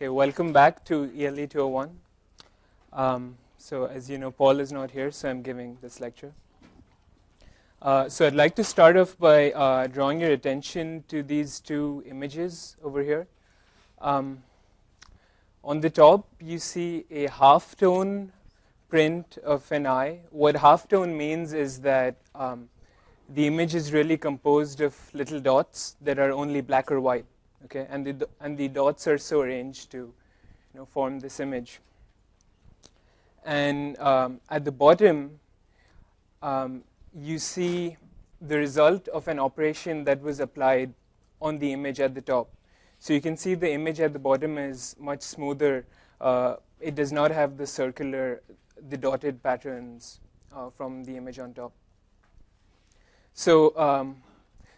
Okay, welcome back to ELE 201. So as you know, Paul is not here, so I'm giving this lecture. So I'd like to start off by drawing your attention to these two images over here. On the top, you see a halftone print of an eye. What halftone means is that the image is really composed of little dots that are only black or white. Okay, and the dots are so arranged to, form this image. And at the bottom, you see the result of an operation that was applied on the image at the top. So you can see the image at the bottom is much smoother. It does not have the dotted patterns from the image on top.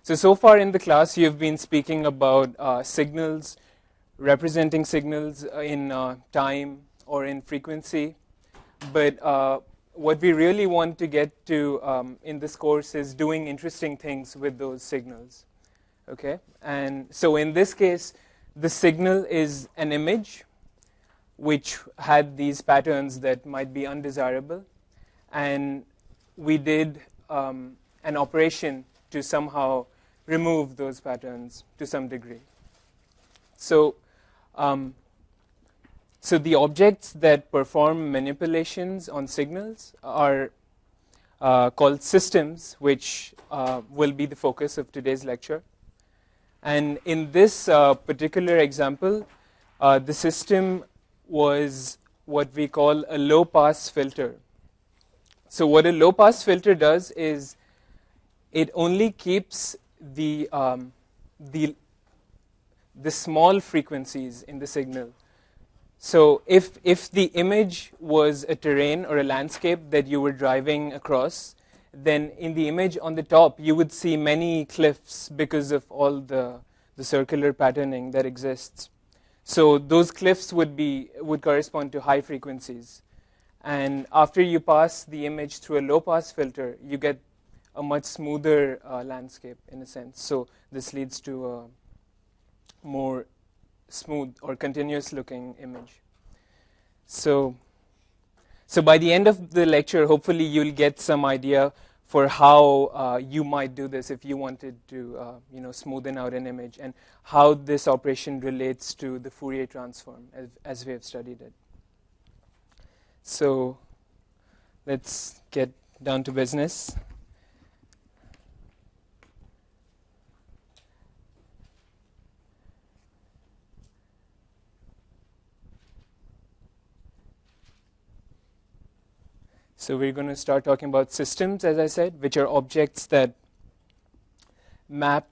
So far in the class, you've been speaking about signals, representing signals in time or in frequency. But what we really want to get to in this course is doing interesting things with those signals. Okay? And so in this case, the signal is an image which had these patterns that might be undesirable. And we did an operation to somehow remove those patterns to some degree. So the objects that perform manipulations on signals are called systems, which will be the focus of today's lecture. And in this particular example, the system was what we call a low-pass filter. So what a low-pass filter does is it only keeps the small frequencies in the signal. So if the image was a terrain or a landscape that you were driving across, then in the image on the top you would see many cliffs because of all the circular patterning that exists. So those cliffs would correspond to high frequencies. And after you pass the image through a low-pass filter, you get a much smoother landscape in a sense. So this leads to a more smooth or continuous looking image. So by the end of the lecture, hopefully you'll get some idea for how you might do this if you wanted to smoothen out an image, and how this operation relates to the Fourier transform as we have studied it. So let's get down to business. So we're going to start talking about systems, as I said, which are objects that map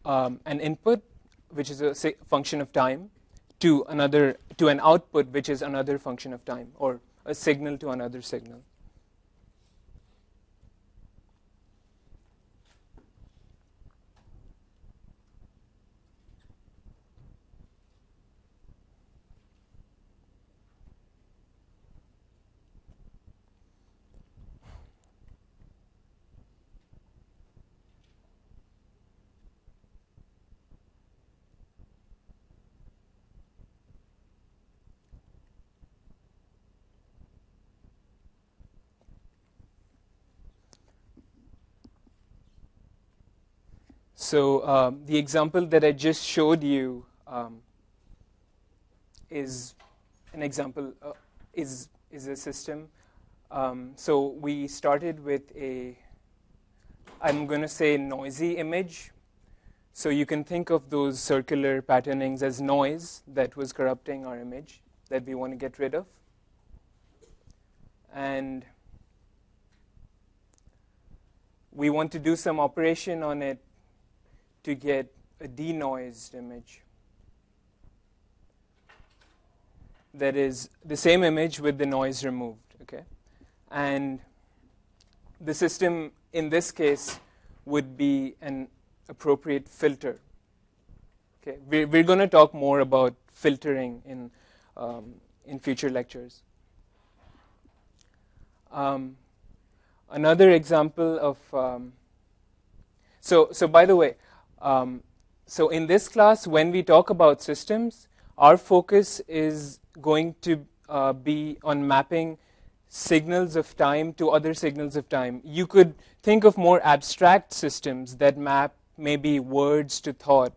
an input, which is a function of time, to an output, which is another function of time, or a signal to another signal. So the example that I just showed you is an example, is a system. So we started with I'm going to say noisy image. So you can think of those circular patternings as noise that was corrupting our image that we want to get rid of. And we want to do some operation on it to get a denoised image. That is the same image with the noise removed. Okay, and the system in this case would be an appropriate filter. Okay, we're going to talk more about filtering in future lectures. Another example of so by the way, so in this class, when we talk about systems, Our focus is going to be on mapping signals of time to other signals of time. You could think of more abstract systems that map maybe words to thought,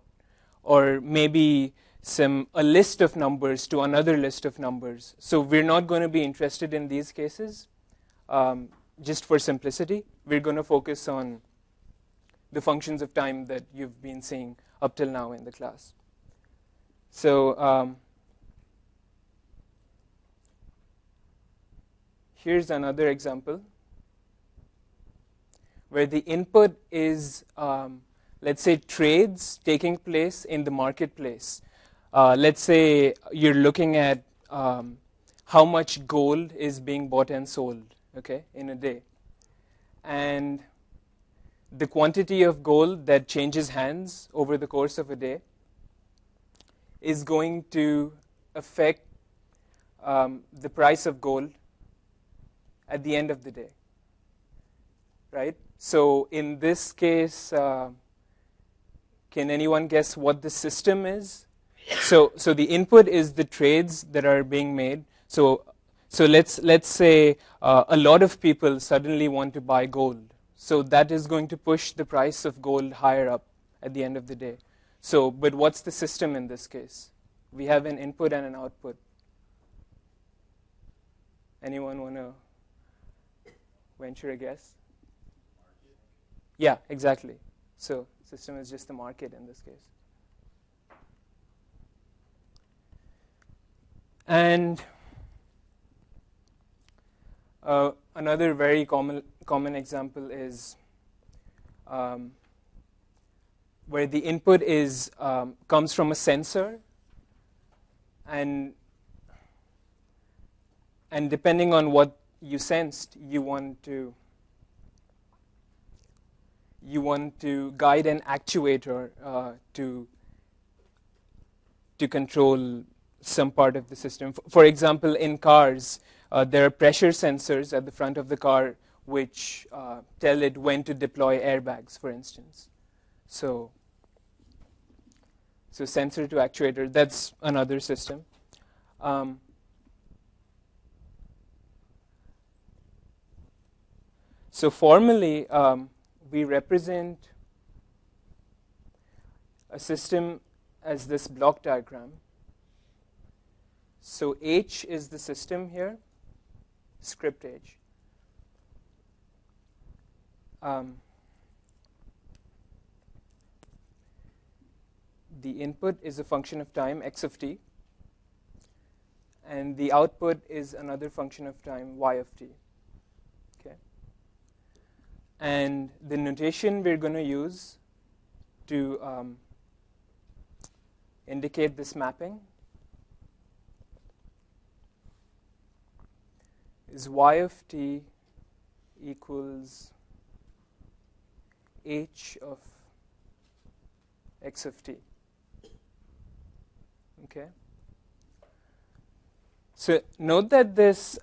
or maybe a list of numbers to another list of numbers. So we're not going to be interested in these cases, just for simplicity. We're going to focus on the functions of time that you've been seeing up till now in the class. So here's another example where the input is, let's say, trades taking place in the marketplace. Let's say you're looking at how much gold is being bought and sold, okay, in a day. And the quantity of gold that changes hands over the course of a day is going to affect the price of gold at the end of the day, right? So in this case, can anyone guess what the system is? So the input is the trades that are being made. So let's say a lot of people suddenly want to buy gold. So that is going to push the price of gold higher up at the end of the day. So, but what's the system in this case? We have an input and an output. Anyone want to venture a guess? Yeah, exactly. So system is just the market in this case. And another very common example is where the input is comes from a sensor, and depending on what you sensed, you want to guide an actuator to control some part of the system. For example, in cars, there are pressure sensors at the front of the car which tell it when to deploy airbags, for instance. So sensor to actuator, that's another system. So formally, we represent a system as this block diagram. So H is the system here, script H. The input is a function of time, x of t, and the output is another function of time, y of t. Okay. And the notation we're going to use to indicate this mapping is y of t equals h of x of t. Okay. So note that this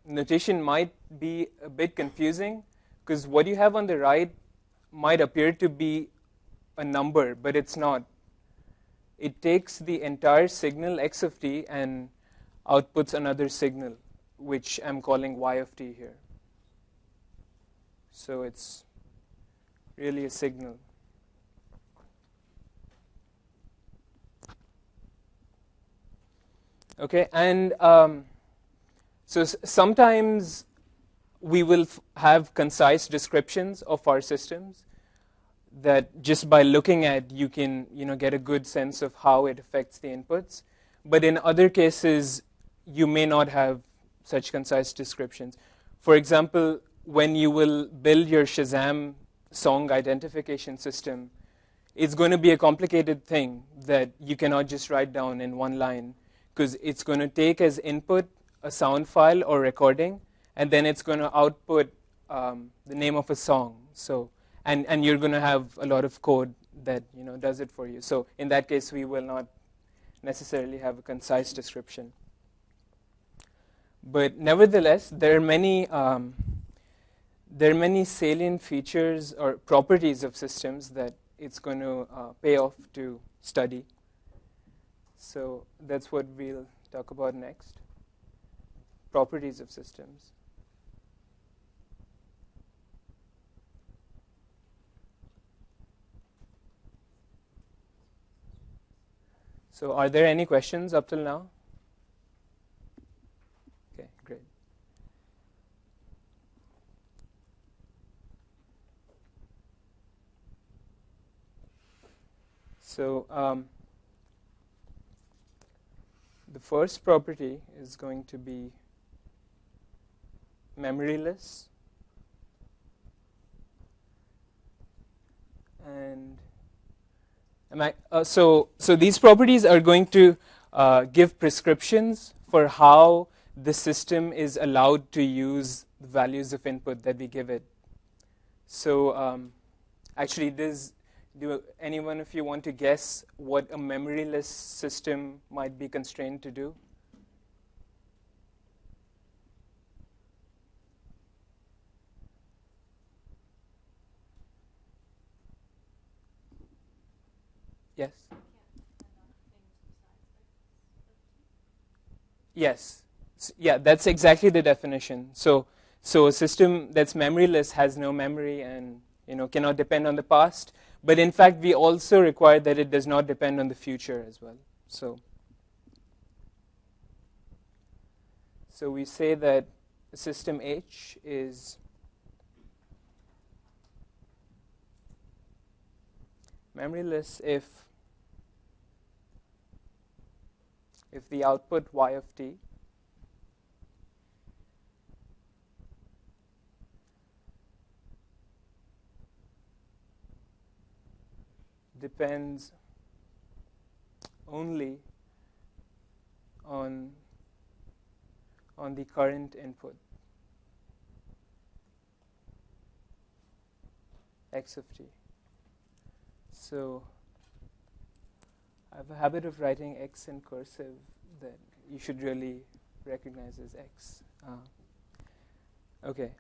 notation might be a bit confusing, because what you have on the right might appear to be a number, but it's not. It takes the entire signal x of t and outputs another signal, which I'm calling y of t here. So it's really a signal. Okay, and so sometimes we will have concise descriptions of our systems that just by looking at you can get a good sense of how it affects the inputs. But in other cases, you may not have such concise descriptions. For example, when you will build your Shazam song identification system, it's going to be a complicated thing that you cannot just write down in one line, because it's going to take as input a sound file or recording, and then it's going to output the name of a song. So, and you're going to have a lot of code that does it for you. So in that case, we will not necessarily have a concise description. But nevertheless, there are many salient features or properties of systems that it's going to pay off to study. So that's what we'll talk about next. Properties of systems. So are there any questions up till now? Okay, great. So the first property is going to be memoryless. And so these properties are going to give prescriptions for how the system is allowed to use the values of input that we give it. So actually, do any one of you want to guess what a memoryless system might be constrained to do? Yes? Yes. Yeah, that's exactly the definition. So a system that's memoryless has no memory and cannot depend on the past. But in fact, we also require that it does not depend on the future as well. So we say that system H is memoryless if the output y of t depends only on the current input x of t. So I have a habit of writing x in cursive that you should really recognize as x. Okay.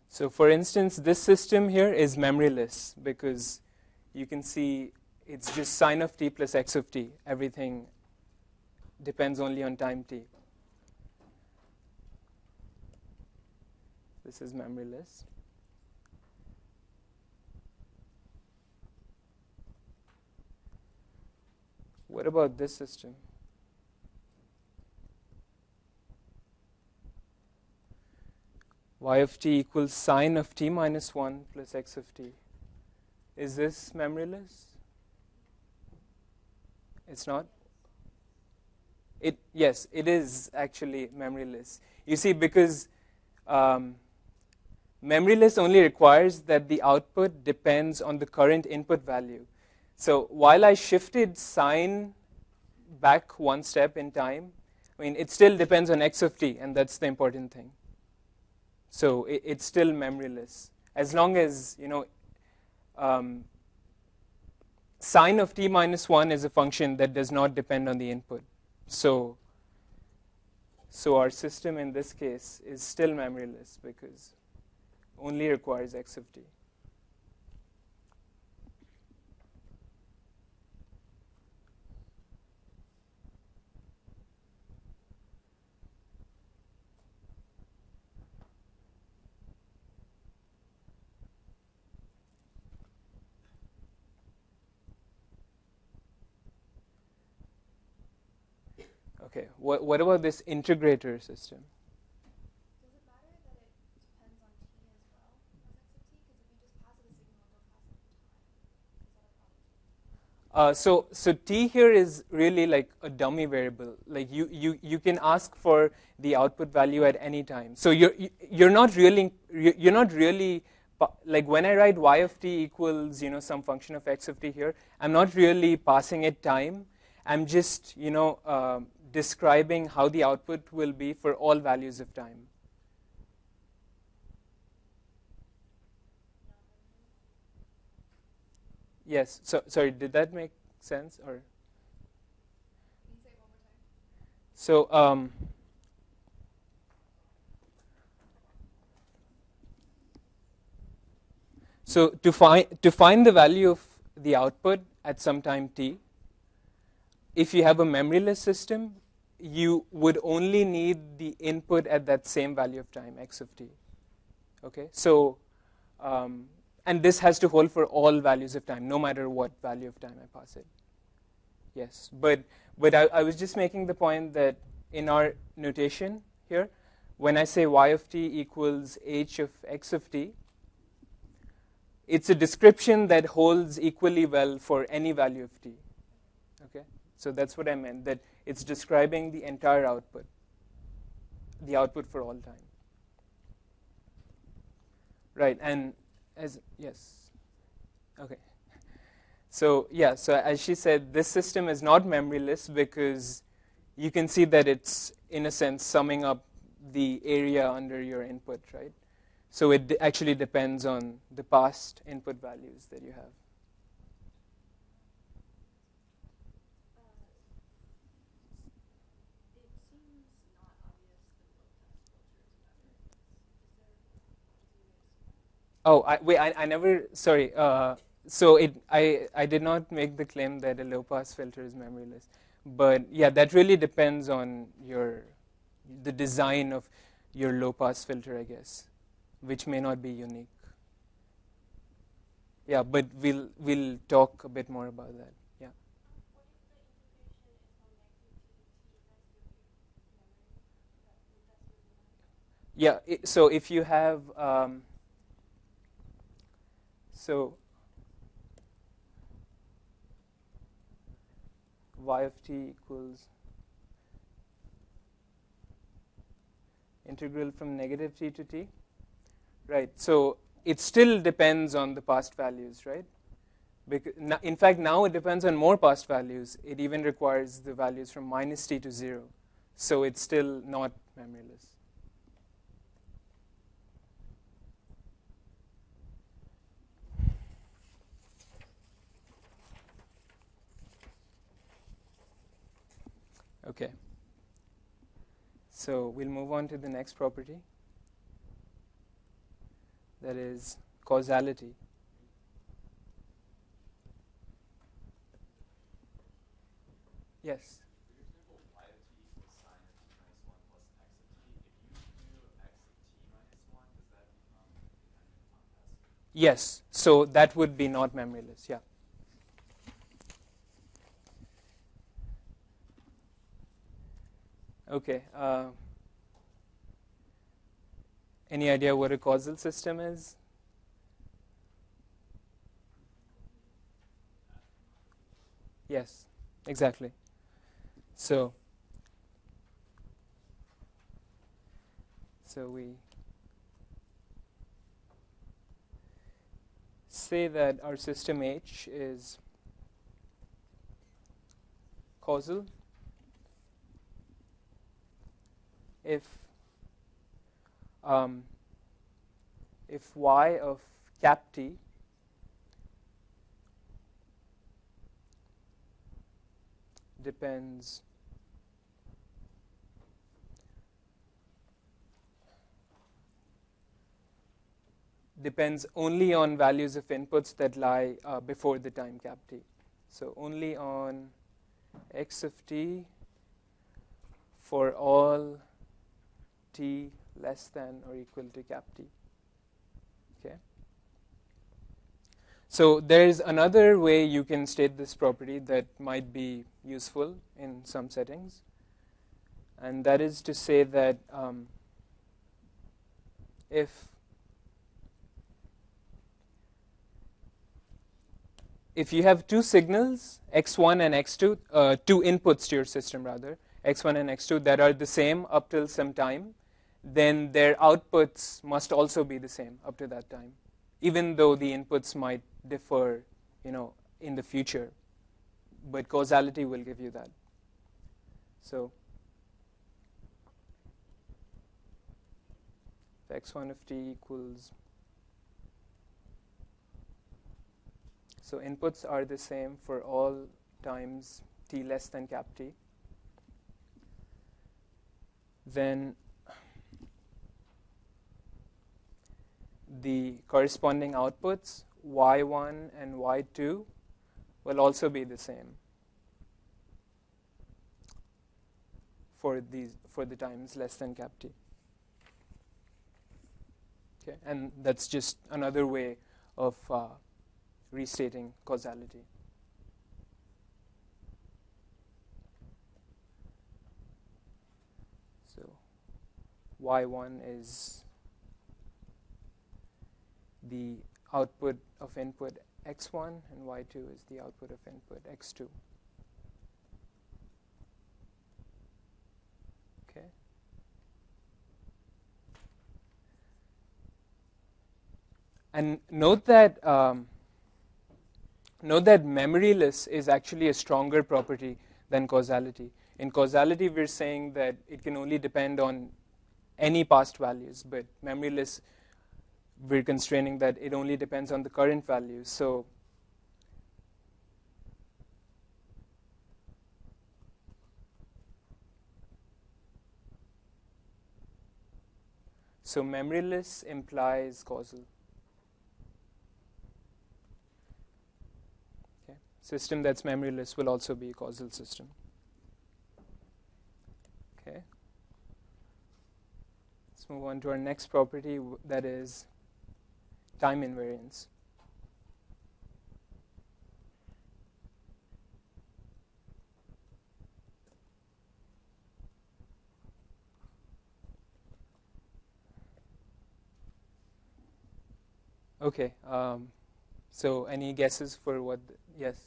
So for instance, this system here is memoryless because you can see it's just sine of t plus x of t. Everything depends only on time t. This is memoryless. What about this system? Y of t equals sine of t minus 1 plus x of t. Is this memoryless? It's not? Yes, it is actually memoryless. You see, because memoryless only requires that the output depends on the current input value. So while I shifted sine back one step in time, it still depends on x of t, and that's the important thing. So it's still memoryless. As long as, sine of t minus 1 is a function that does not depend on the input. So our system in this case is still memoryless because only requires x of t. Okay, what about this integrator system? Does it matter that it depends on t as well as x of t? Because if you just pass it a signal, it'll pass it time. Is that a problem? So t here is really like a dummy variable. Like you can ask for the output value at any time. So you're not really like when I write y of t equals some function of x of t here, I'm not really passing it time. I'm just describing how the output will be for all values of time. Yes. So sorry, did that make sense or? So so to find the value of the output at some time t, if you have a memoryless system, you would only need the input at that same value of time, x of t. Okay, so and this has to hold for all values of time, no matter what value of time I pass it. Yes, but I was just making the point that in our notation here, when I say y of t equals h of x of t, it's a description that holds equally well for any value of t. Okay, so that's what I meant, that it's describing the entire output, the output for all time. Right, and as, yes, okay. So yeah, so as she said, this system is not memoryless because you can see that it's, in a sense, summing up the area under your input, right? So it actually depends on the past input values that you have. It seems not obvious that low-pass filter is memoryless. Is there, Oh, wait, I never, sorry. So I did not make the claim that a low-pass filter is memoryless. But yeah, that really depends on the design of your low-pass filter, I guess, which may not be unique. Yeah, but we'll talk a bit more about that. Yeah. what if the integration is from negative t to t, that's your memory? That's your memory? Yeah. So if you have so y of t equals integral from negative t to t, right? So it still depends on the past values, right? Because in fact, now it depends on more past values. It even requires the values from minus t to 0. So it's still not memoryless. Okay. So we'll move on to the next property. That is causality. Yes. For your example, y of t equals sine of t minus 1 plus x of t, if you do x of t minus 1, does that become dependent on past? Yes. So that would be not memoryless. Yeah. Okay. Any idea what a causal system is? Yes, exactly. So we say that our system H is causal um, if y of cap t depends only on values of inputs that lie before the time cap t. So only on x of t for all t less than or equal to cap t. Okay. So there is another way you can state this property that might be useful in some settings, and that is to say that if you have two signals, x1 and x2, two inputs to your system rather, x1 and x2 that are the same up till some time, then their outputs must also be the same up to that time, even though the inputs might differ, in the future. But causality will give you that. So if x1 of t equals, so inputs are the same for all times t less than cap t. then the corresponding outputs, y1 and y2, will also be the same for the times less than cap t. Okay, and that's just another way of restating causality. So y1 is the output of input x1, and y2 is the output of input x2. Okay. And note that memoryless is actually a stronger property than causality. In causality, we're saying that it can only depend on any past values, but memoryless, we're constraining that it only depends on the current values. So memoryless implies causal. Okay. System that's memoryless will also be a causal system. Okay. Let's move on to our next property, that is time invariance. Okay. So any guesses for what? Yes.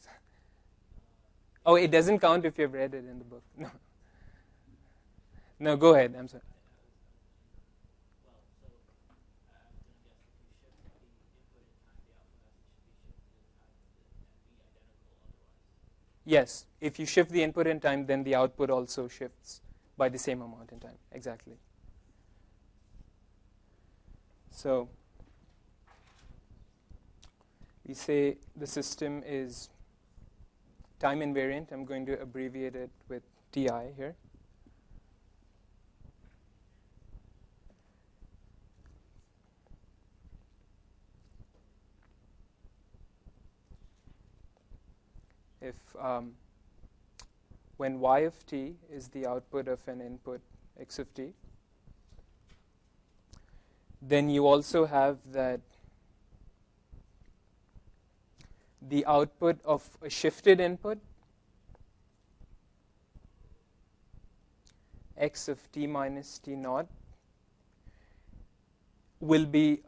Oh, it doesn't count if you've read it in the book. No. No, go ahead. I'm sorry. Yes, if you shift the input in time, then the output also shifts by the same amount in time. Exactly. So we say the system is time invariant. I'm going to abbreviate it with TI here. If when y of t is the output of an input x of t, then you also have that the output of a shifted input x of t minus t naught will be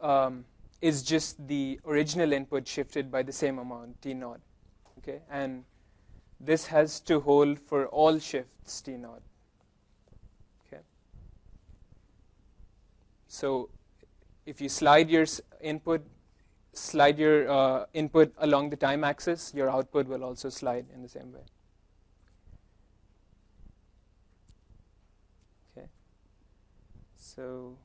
is just the original input shifted by the same amount t naught. Okay, and this has to hold for all shifts t naught. Okay, so if you slide your input along the time axis, your output will also slide in the same way. Okay, so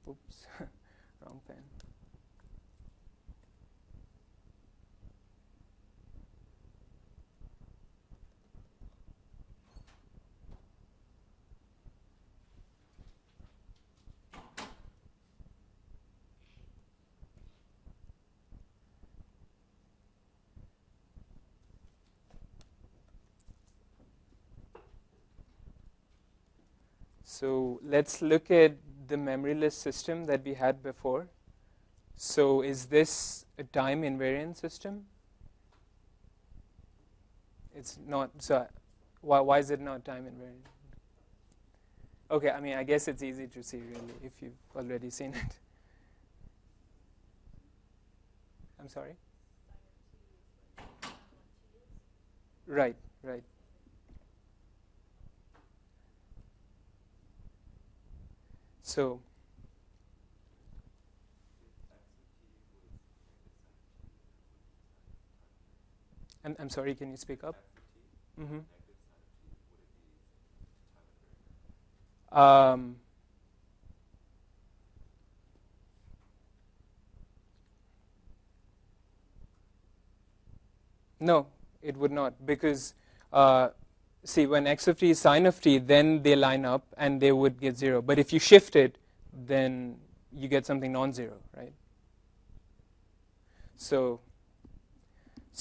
oops, wrong pen. So let's look at the memoryless system that we had before. So is this a time invariant system? It's not. So why is it not time invariant? Okay, I mean, I guess it's easy to see really if you've already seen it. I'm sorry? Right, right. So I'm sorry, can you speak up? Mm-hmm. No, it would not, because see, when x of t is sine of t, then they line up and they would get 0. But if you shift it, then you get something non-zero, right? So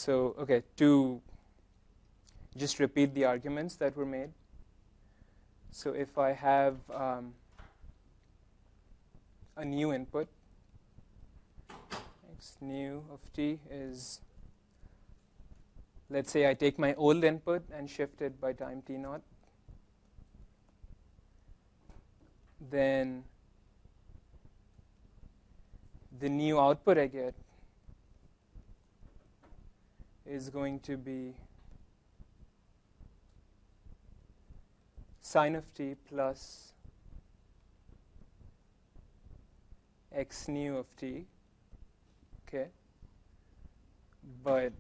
okay, to just repeat the arguments that were made. So if I have a new input, x new of t is, let's say I take my old input and shift it by time t naught, then the new output I get is going to be sine of t plus x new of t, okay, but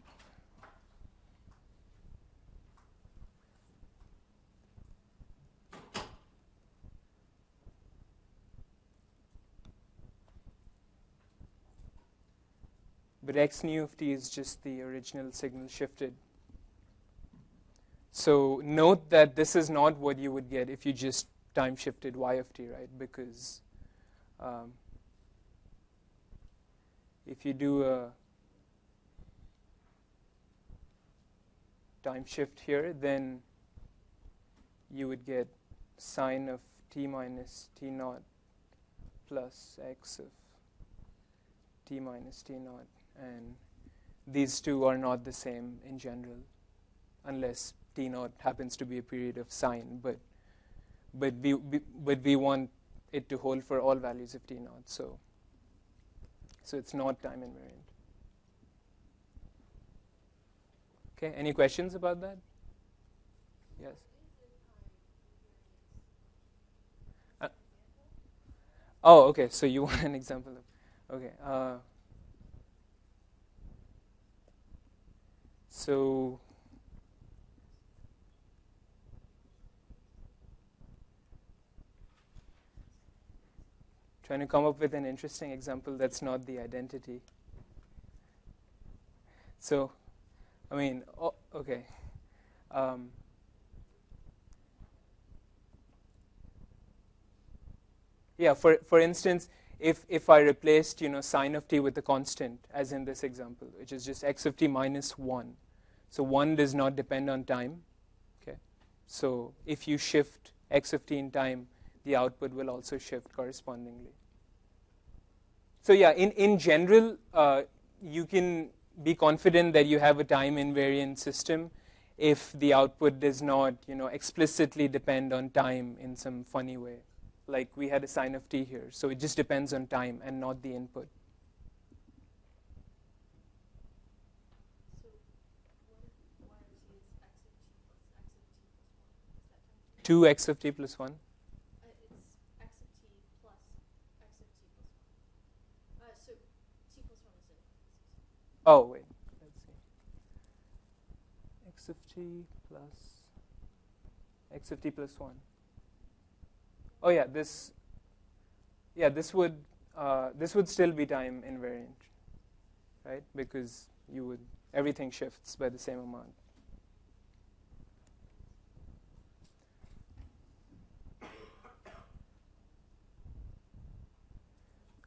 x new of t is just the original signal shifted. So note that this is not what you would get if you just time shifted y of t, right? Because if you do a time shift here, then you would get sine of t minus t naught plus x of t minus t naught. And these two are not the same in general, unless t naught happens to be a period of sine. But we want it to hold for all values of t naught. So it's not time invariant. Okay. Any questions about that? Yes. Oh, okay. So you want an example of? Okay. So trying to come up with an interesting example that's not the identity. So, I mean, okay. Yeah, for instance, if I replaced, sine of t with a constant, as in this example, which is just x of t minus 1. So 1 does not depend on time. Okay. So if you shift x of t in time, the output will also shift correspondingly. So yeah, in general, you can be confident that you have a time invariant system if the output does not, explicitly depend on time in some funny way. Like we had a sine of t here, so it just depends on time and not the input. So what if y of t is x of t plus x of t plus 1? Is that time? 2x of t plus 1? It's x of t plus x of t plus 1. So t plus 1 is it? Oh, wait. Let's see. X of t plus x of t plus 1. Oh yeah, this would still be time invariant, right? Because everything shifts by the same amount.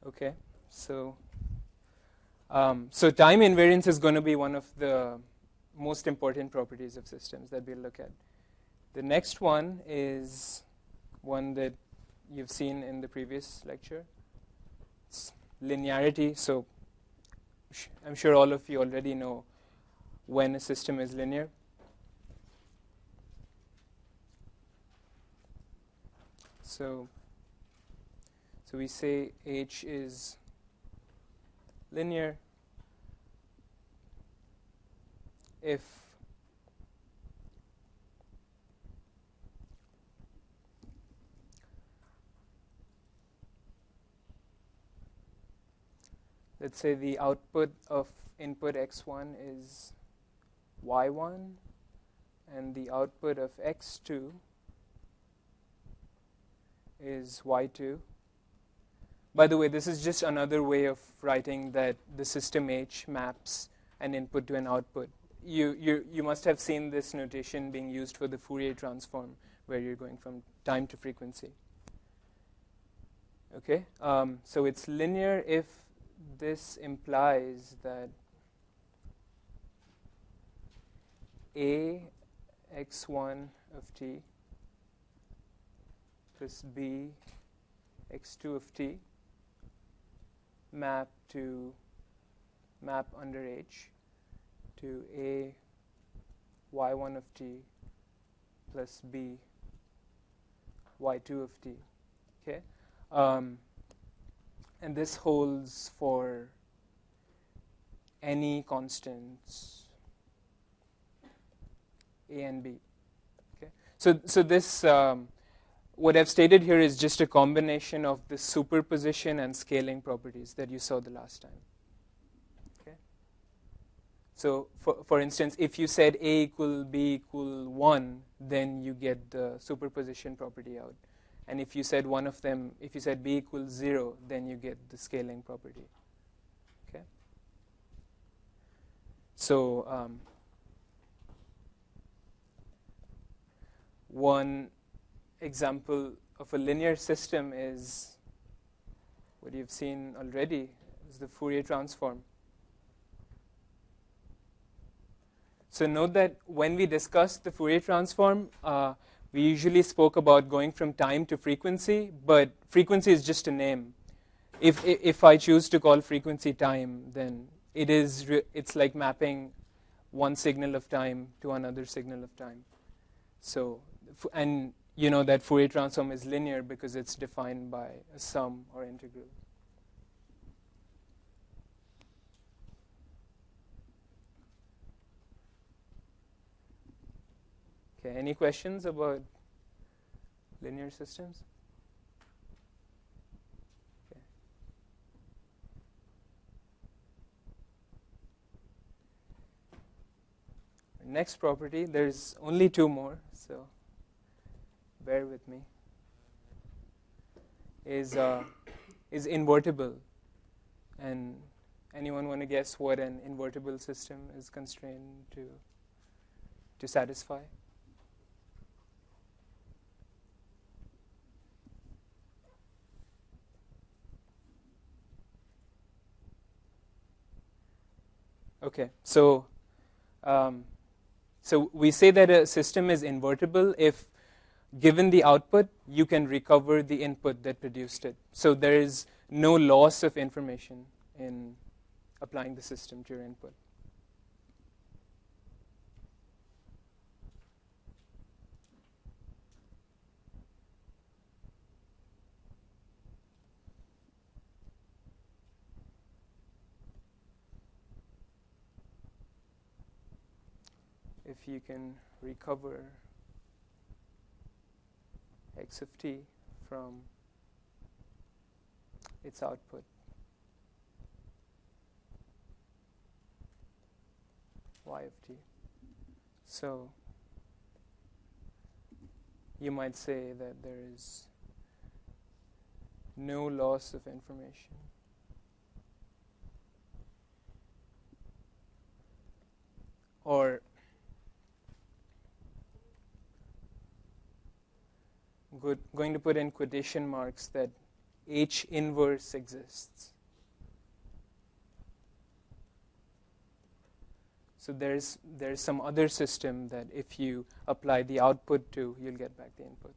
Okay, so time invariance is going to be one of the most important properties of systems that we'll look at. The next one is one that you've seen in the previous lecture. It's linearity. So I'm sure all of you already know when a system is linear. So we say H is linear if let's say the output of input x1 is y1 and the output of x2 is y2. By the way, this is just another way of writing that the system H maps an input to an output. you must have seen this notation being used for the Fourier transform, where you're going from time to frequency. Okay, so it's linear if this implies that a x1 of t plus b x2 of t map under H to a y1 of t plus b y2 of t. Okay, and this holds for any constants a and b. Okay, so this what I've stated here is just a combination of the superposition and scaling properties that you saw the last time. Okay, so for instance, if you said a equal b equal 1, then you get the superposition property out. And if you said one of them, if you said b equals 0, then you get the scaling property. Okay. So one example of a linear system is what you've seen already, is the Fourier transform. So note that when we discussed the Fourier transform, we usually spoke about going from time to frequency, but frequency is just a name. If I choose to call frequency time, then it's like mapping one signal of time to another signal of time. So, and you know that Fourier transform is linear because it's defined by a sum or integral. Okay, any questions about linear systems? Okay. Next property, there's only two more, so bear with me, is invertible. And anyone want to guess what an invertible system is constrained to satisfy? Okay, so we say that a system is invertible if, given the output, you can recover the input that produced it. So there is no loss of information in applying the system to your input. If you can recover x of t from its output, y of t. So you might say that there is no loss of information. Or going to put in quotation marks that H inverse exists. So there's some other system that if you apply the output to, you'll get back the input.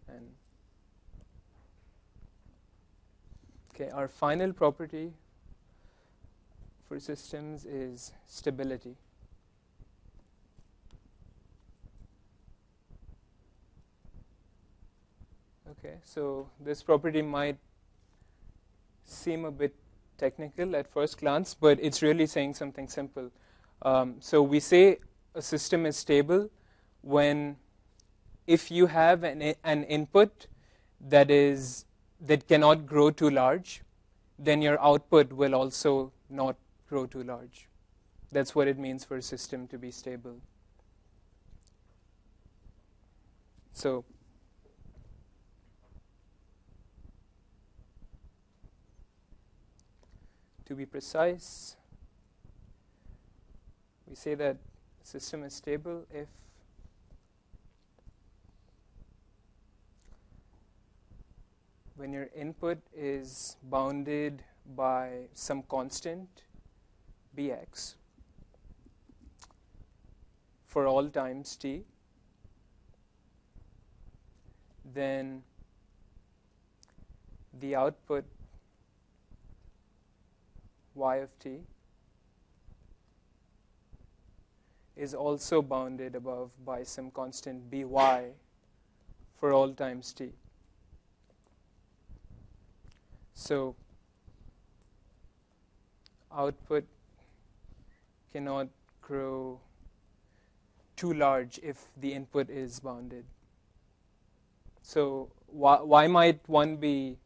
And okay, our final property for systems is stability. Okay, so this property might seem a bit technical at first glance, but it's really saying something simple. So we say a system is stable when, if you have an input that cannot grow too large, then your output will also not grow too large. That's what it means for a system to be stable. So to be precise, we we say that system is stable if when your input is bounded by some constant bx for all times t, then the output y of t is also bounded above by some constant by for all times t. So output cannot grow too large if the input is bounded. So why might one be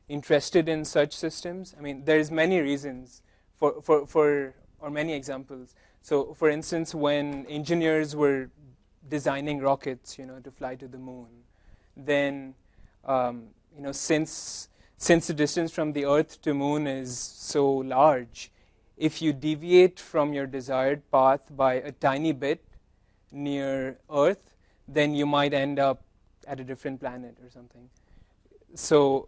interested in such systems? I mean, there's many reasons for or many examples. So for instance, when engineers were designing rockets, to fly to the moon, then since the distance from the Earth to moon is so large, if you deviate from your desired path by a tiny bit near Earth, then you might end up at a different planet or something. So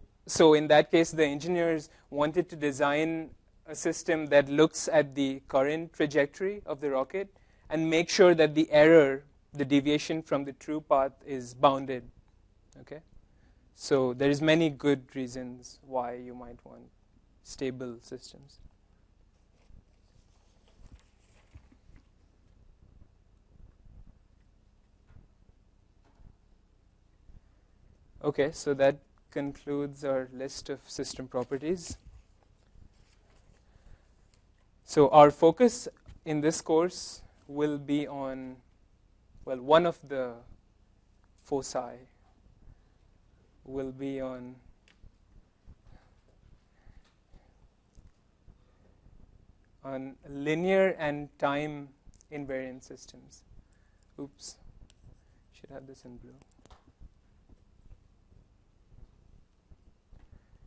in that case, the engineers wanted to design a system that looks at the current trajectory of the rocket and make sure that the error, the deviation from the true path, is bounded. Okay? So there's many good reasons why you might want stable systems. Okay, so that concludes our list of system properties. So our focus in this course will be on, well, one of the foci will be on linear and time invariant systems. Oops, should have this in blue.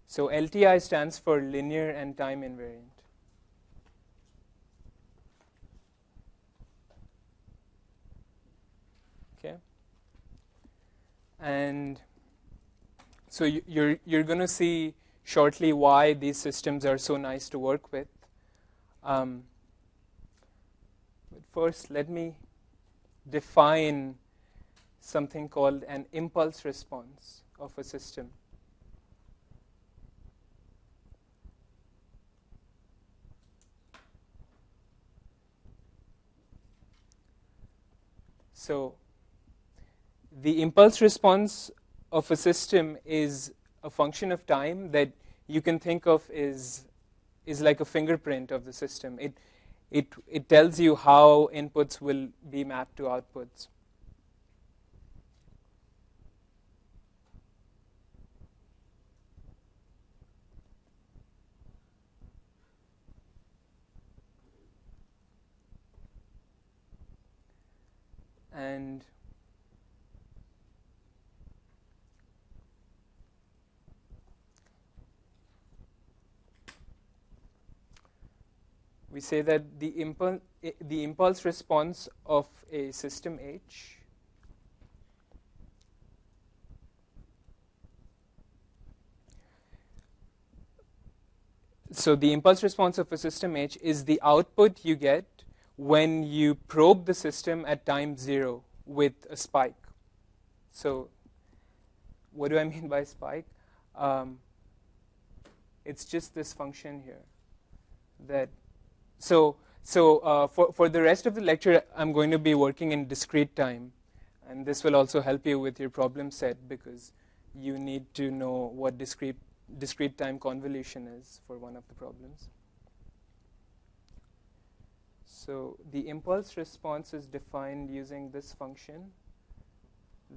So LTI stands for linear and time invariant. Okay, and so you're going to see shortly why these systems are so nice to work with. But first, let me define something called an impulse response of a system. So the impulse response of a system is a function of time that you can think of is like a fingerprint of the system. It tells you how inputs will be mapped to outputs. And we say that the impulse response of a system H so the impulse response of a system H is the output you get when you probe the system at time 0 with a spike. So what do I mean by spike? It's just this function here. That so for the rest of the lecture, I'm going to be working in discrete time, and this will also help you with your problem set because you need to know what discrete time convolution is for one of the problems. So the impulse response is defined using this function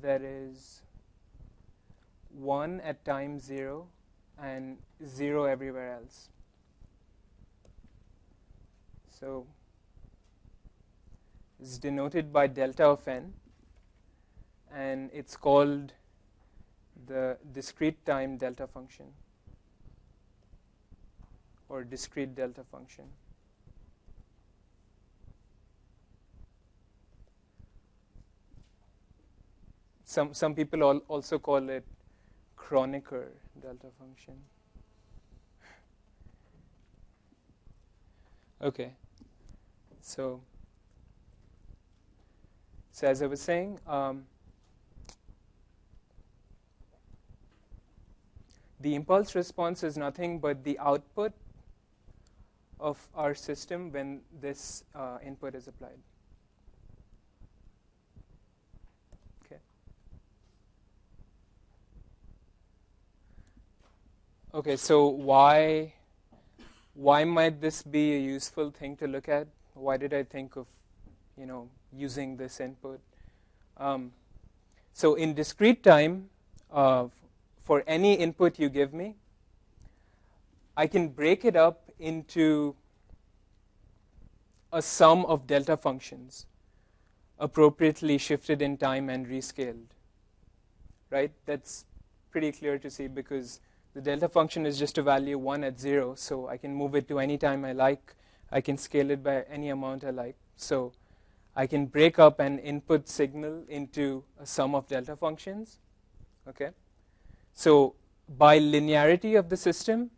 that is 1 at time 0 and 0 everywhere else. So it's denoted by delta of n, and it's called the discrete time delta function or discrete delta function. Some people also call it Kronecker delta function. Okay. So as I was saying, the impulse response is nothing but the output of our system when this input is applied. Okay. Okay, so why might this be a useful thing to look at? Why did I think of, using this input? So in discrete time, for any input you give me, I can break it up into a sum of delta functions appropriately shifted in time and rescaled. Right? That's pretty clear to see because the delta function is just a value 1 at 0, so I can move it to any time I like. I can scale it by any amount I like. So I can break up an input signal into a sum of delta functions. Okay? So by linearity of the system,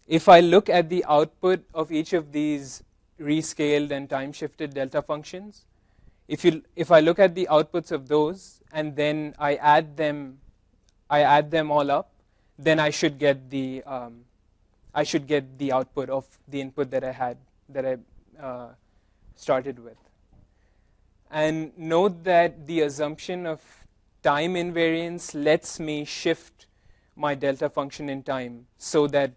if I look at the output of each of these rescaled and time-shifted delta functions, if I look at the outputs of those and then I add them all up, then I should get the output of the input that I started with. And note that the assumption of time invariance lets me shift my delta function in time so that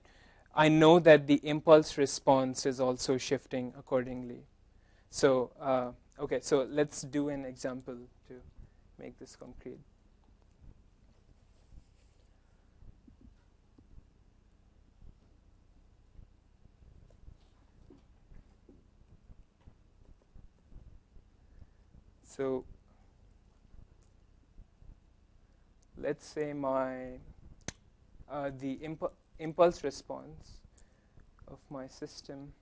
I know that the impulse response is also shifting accordingly. So, okay, so let's do an example to make this concrete. So let's say the impulse response of my system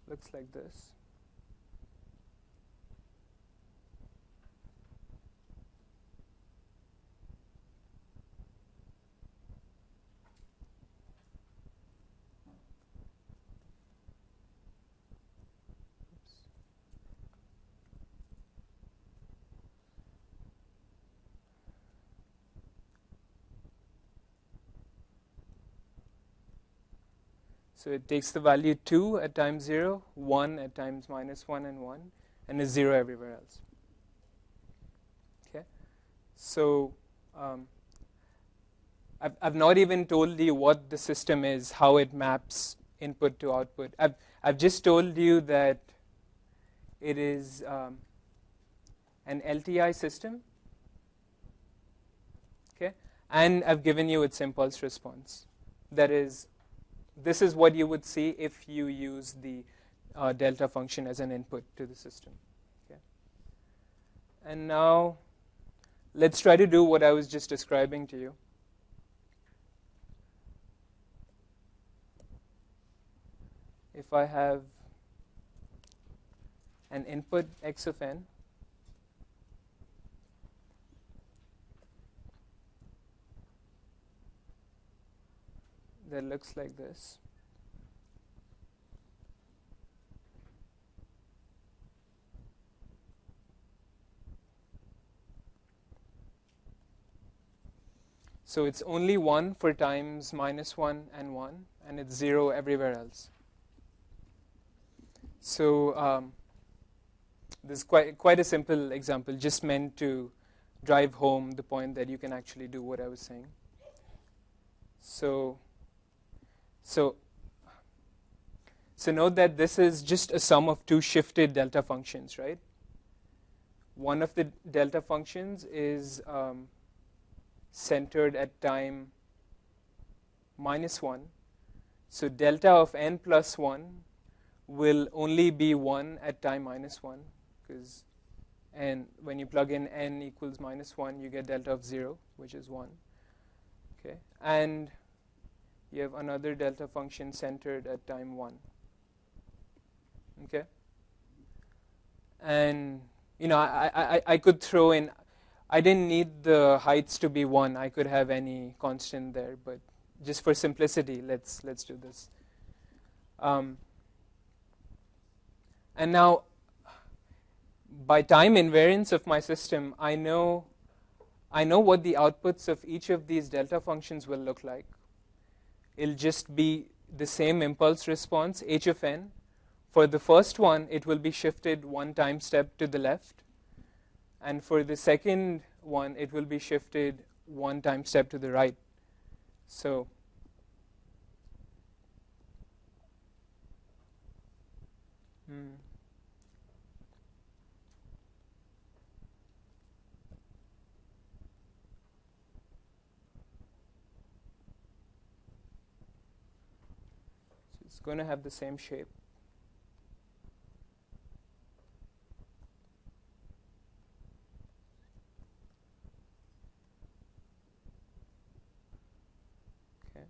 looks like this. So it takes the value 2 at time 0, 1 at times minus 1 and 1, and is 0 everywhere else. Okay? So I've not even told you what the system is, how it maps input to output. I've just told you that it is an LTI system. Okay? And I've given you its impulse response. That is, this is what you would see if you use the delta function as an input to the system. Okay? And now let's try to do what I was just describing to you. If I have an input x of n, that looks like this. So it's only 1 for times minus 1 and 1, and it's 0 everywhere else. So this is quite a simple example, just meant to drive home the point that you can actually do what I was saying. So note that this is just a sum of two shifted delta functions, right? One of the delta functions is centered at time minus 1. So delta of n plus 1 will only be 1 at time minus 1, because when you plug in n equals minus 1, you get delta of 0, which is 1. Okay, and you have another delta function centered at time 1. Okay, and I could throw in, I didn't need the heights to be 1. I could have any constant there, but just for simplicity, let's do this. And now, by time invariance of my system, I know what the outputs of each of these delta functions will look like. It'll just be the same impulse response, h of n. For the first one, it will be shifted 1 time step to the left. And for the second one, it will be shifted 1 time step to the right. So it's going to have the same shape. Okay.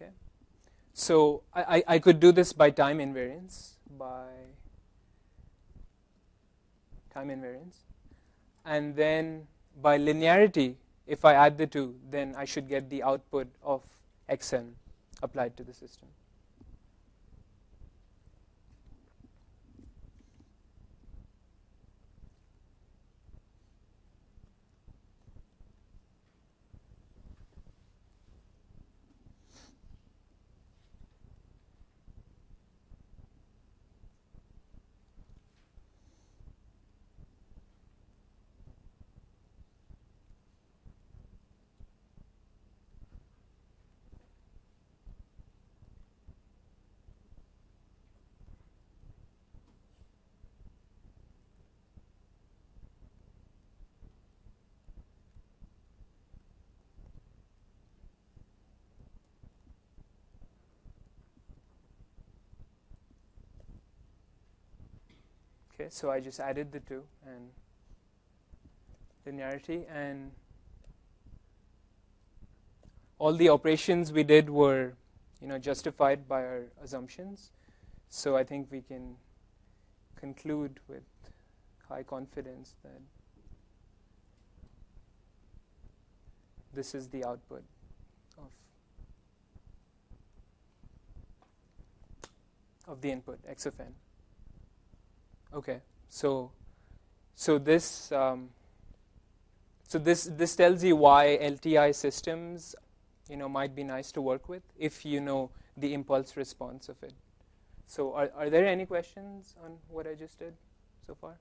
Okay. So I could do this by time invariance, and then by linearity. If I add the two, then I should get the output of xn applied to the system. Okay, so I just added the two and linearity, and all the operations we did were, justified by our assumptions. So I think we can conclude with high confidence that this is the output of the input x of n. Okay, so this this tells you why LTI systems, might be nice to work with if you know the impulse response of it. So are there any questions on what I just did so far?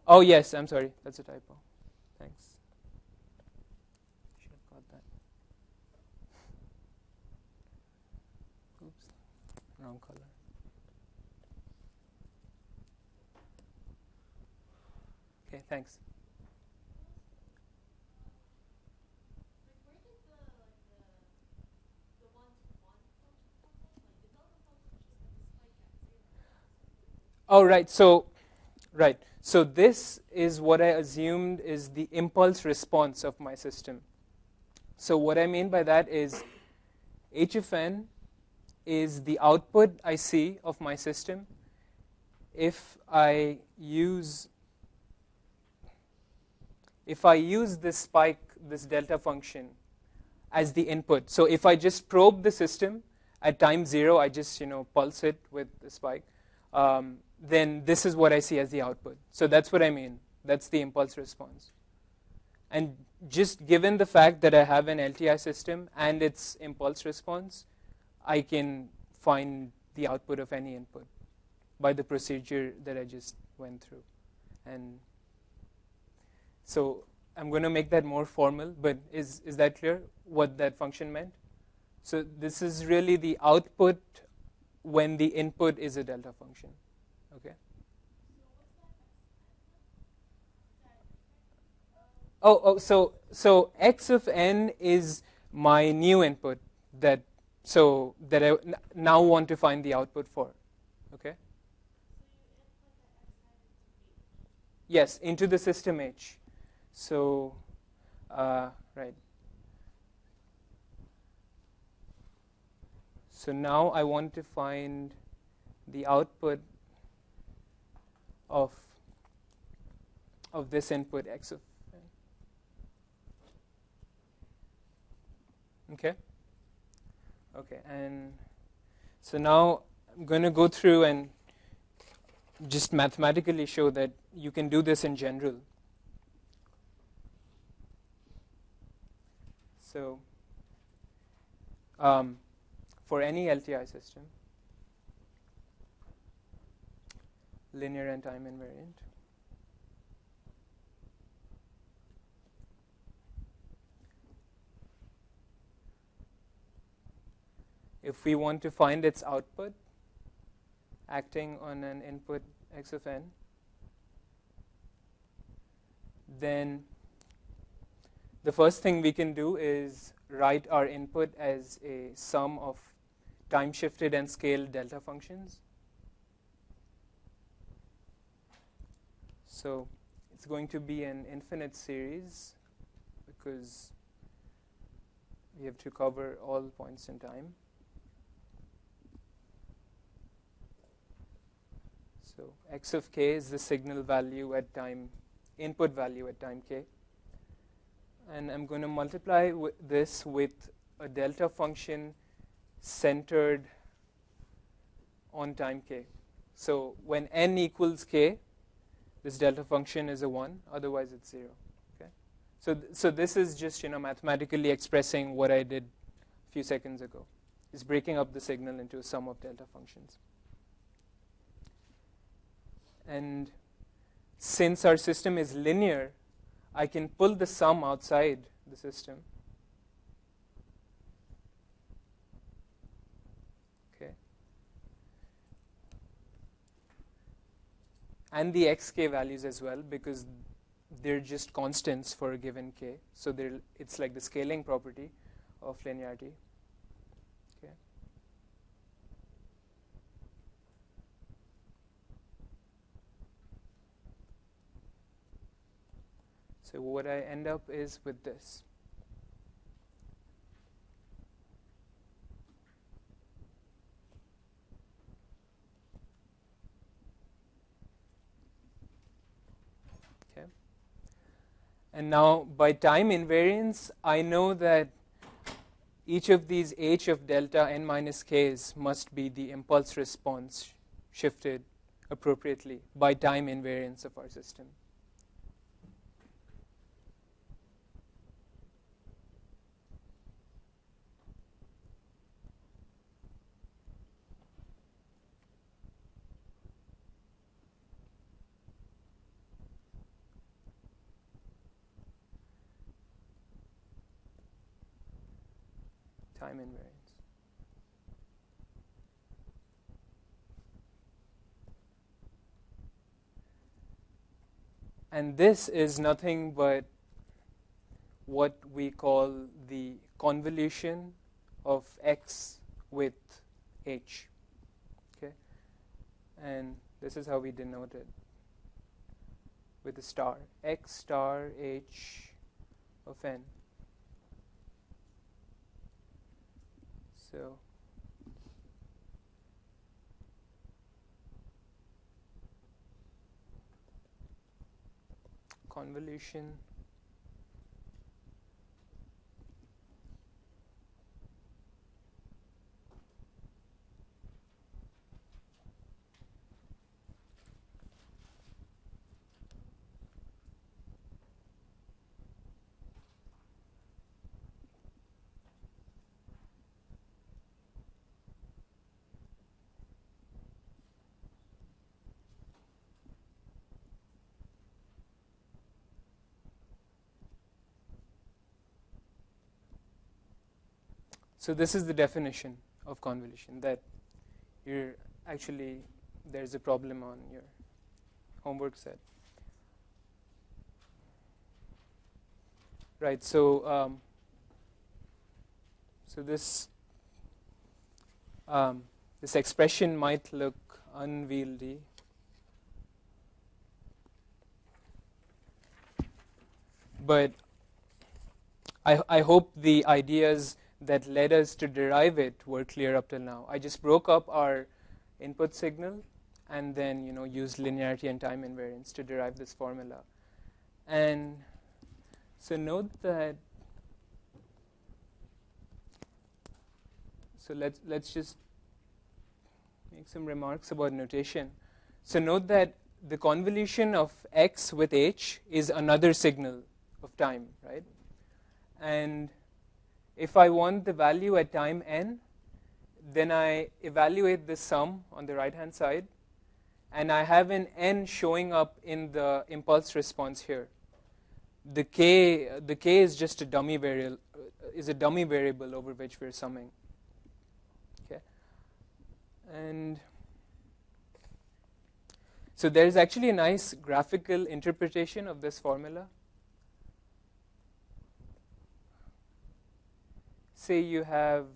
Oh yes, I'm sorry, that's a typo. Thanks. Should have got that. Oops, wrong color. Okay, thanks. Oh, right. So this is what I assumed is the impulse response of my system. So what I mean by that is h of n is the output I see of my system if I use this spike, this delta function, as the input. So if I just probe the system at time 0, I just pulse it with the spike, then this is what I see as the output. So that's what I mean. That's the impulse response. And just given the fact that I have an LTI system and its impulse response, I can find the output of any input by the procedure that I just went through. And so I'm going to make that more formal, but is that clear what that function meant? So this is really the output when the input is a delta function. Okay. So x of n is my new input that I now want to find the output for. Okay. Yes, into the system H. So right. So now I want to find the output of this input x of n. Okay. Okay, and so now I'm going to go through and just mathematically show that you can do this in general. So for any LTI system, linear and time invariant, if we want to find its output acting on an input x of n, then the first thing we can do is write our input as a sum of time shifted and scaled delta functions. So it's going to be an infinite series because we have to cover all points in time. So x of k is the signal value at time, input value at time k. And I'm going to multiply this with a delta function centered on time k. So when n equals k, this delta function is a 1, otherwise it's 0. Okay? So this is just mathematically expressing what I did a few seconds ago. It's breaking up the signal into a sum of delta functions. And since our system is linear, I can pull the sum outside the system. Okay. And the xk values as well, because they're just constants for a given k. So it's like the scaling property of linearity. Okay. So what I end up is with this. Okay. And now by time invariance, I know that each of these h of delta n minus k's must be the impulse response shifted appropriately by time invariance of our system. Time invariance. And this is nothing but what we call the convolution of x with h. Okay? And this is how we denote it with a star. X star h of n. So convolution So this is the definition of convolution that you're actually, there's a problem on your homework set. Right. So so this expression might look unwieldy. But I hope the ideas that led us to derive it were clear up till now. I just broke up our input signal and then used linearity and time invariance to derive this formula. And so note that. So let's just make some remarks about notation. So note that the convolution of x with h is another signal of time, right? And if I want the value at time n, then I evaluate this sum on the right-hand side, and I have an n showing up in the impulse response here. The k is just a dummy variable, over which we're summing. Okay, and so there's actually a nice graphical interpretation of this formula. Say you have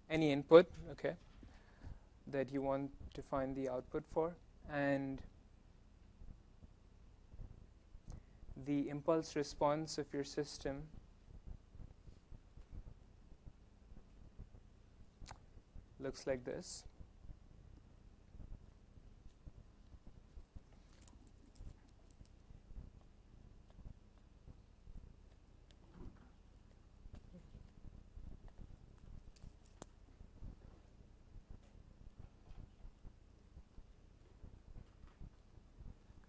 any input, okay, that you want to find the output for, and the impulse response of your system looks like this.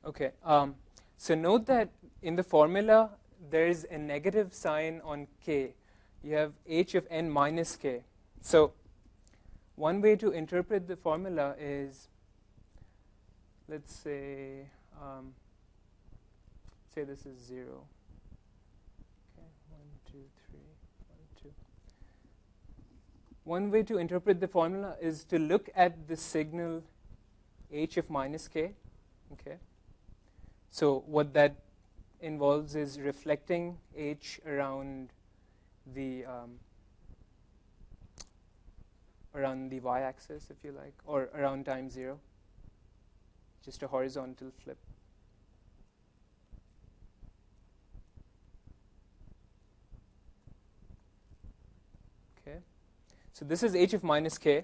Okay, so note that in the formula there is a negative sign on k. You have h of n minus k. So one way to interpret the formula is, let's say this is 0. Okay, 1, 2, 3, 1, 2. One way to interpret the formula is to look at the signal h of minus k. Okay. So what that involves is reflecting h around the y-axis, if you like, or around time 0, just a horizontal flip. Okay, so this is h of minus k,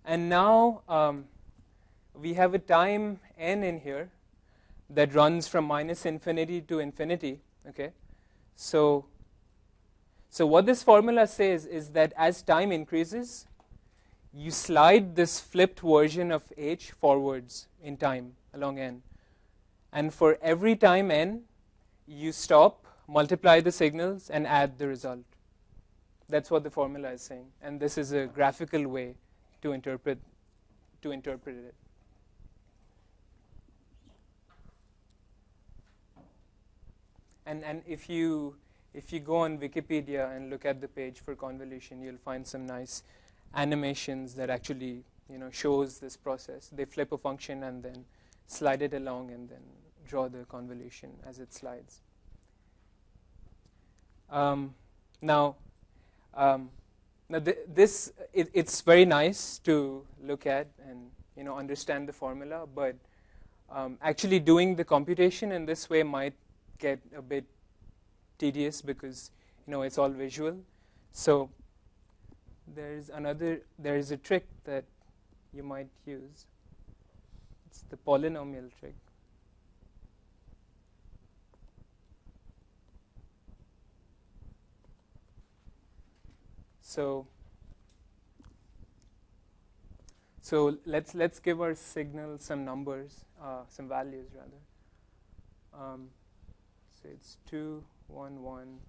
and now we have a time n in here that runs from minus infinity to infinity. Okay, so what this formula says is that as time increases, you slide this flipped version of h forwards in time along n, and for every time n, you stop, multiply the signals, and add the result. That's what the formula is saying, and this is a graphical way to interpret it. And if you go on Wikipedia and look at the page for convolution, you'll find some nice animations that actually shows this process. They flip a function and then slide it along and then draw the convolution as it slides. It's very nice to look at and understand the formula, but actually doing the computation in this way might get a bit tedious because it's all visual. So there is a trick that you might use. It's the polynomial trick. So let's give our signal some numbers, some values rather. So it's 2, 1, 1.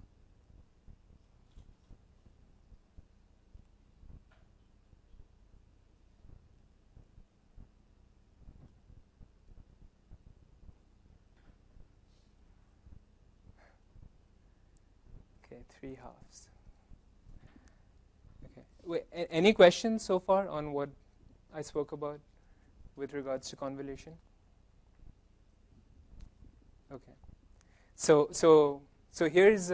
Okay, 3 halves. Okay. Wait, any questions so far on what I spoke about with regards to convolution? Okay. So here's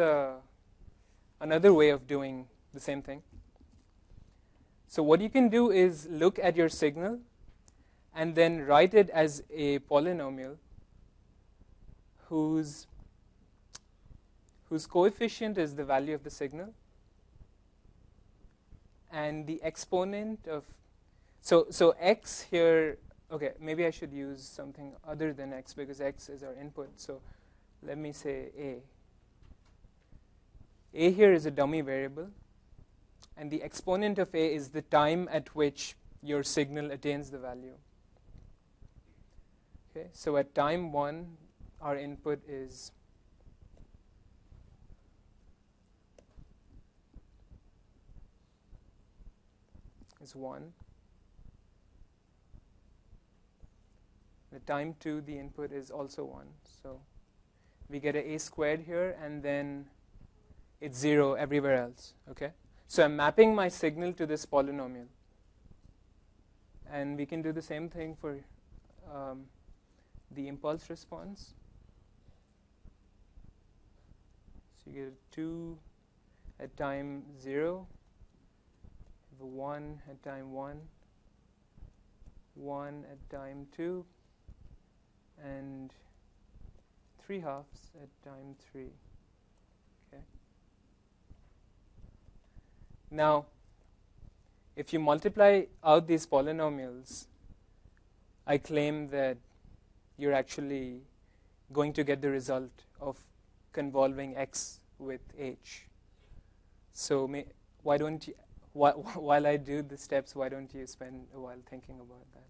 another way of doing the same thing. So what you can do is look at your signal and then write it as a polynomial whose coefficient is the value of the signal, and the exponent of, so x here, okay, maybe I should use something other than x because x is our input. So let me say a. A here is a dummy variable, and the exponent of a is the time at which your signal attains the value. Okay, so at time 1, our input is is 1. At time 2, the input is also 1. So we get a squared here, and then it's 0 everywhere else. Okay, so I'm mapping my signal to this polynomial, and we can do the same thing for the impulse response. So you get a 2 at time 0, you have a 1 at time 1, 1 at time 2, and 3/2 at time 3. Okay. Now, if you multiply out these polynomials, I claim that you're actually going to get the result of convolving x with h. So why don't you, while I do the steps, why don't you spend a while thinking about that?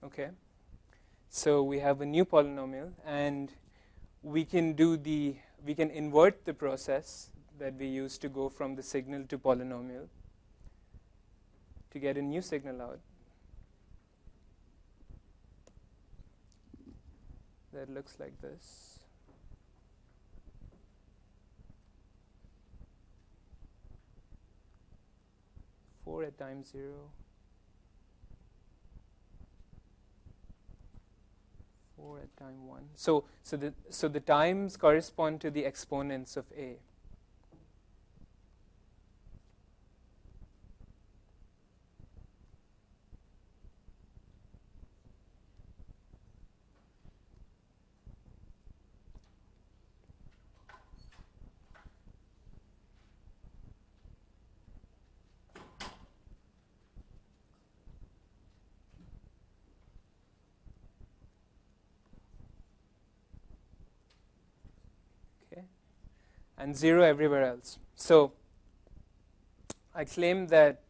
Okay, so we have a new polynomial, and we can invert the process that we use to go from the signal to polynomial to get a new signal out that looks like this. Four at time 0. 4 at time 1. So the times correspond to the exponents of a. And 0 everywhere else. So I claim that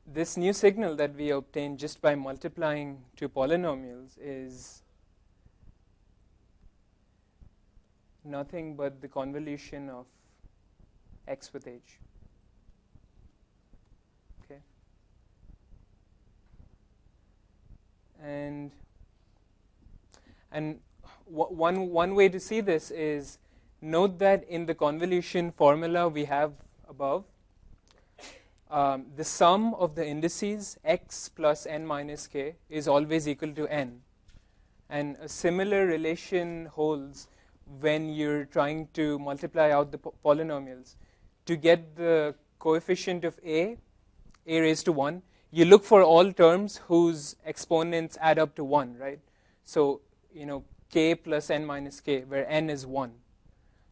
this new signal that we obtain just by multiplying two polynomials is nothing but the convolution of x with h. Okay. And one way to see this is note that in the convolution formula we have above, the sum of the indices x plus n minus k is always equal to n. And a similar relation holds when you're trying to multiply out the polynomials. To get the coefficient of a raised to 1, you look for all terms whose exponents add up to 1, right? So, k plus n minus k, where n is 1.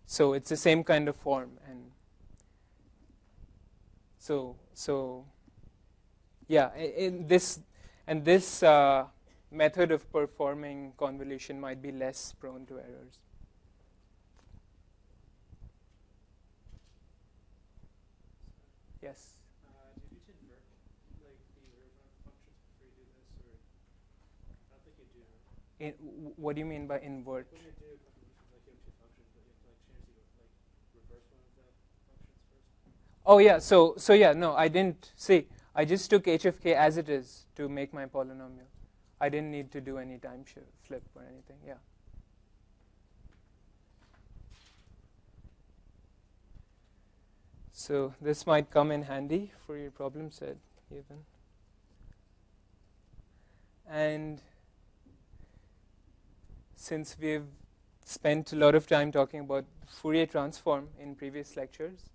So it's the same kind of form. And so yeah, this method of performing convolution might be less prone to errors. Yes? Do you need to invert the original functions before you do this, or I don't think you do. What do you mean by invert? When you do convolutions, you have two functions, but you have to change reverse one of the functions first. Oh yeah, so yeah, no, I didn't see. I just took h of k as it is to make my polynomial. I didn't need to do any time flip or anything. Yeah. So this might come in handy for your problem set even. And since we've spent a lot of time talking about Fourier transform in previous lectures,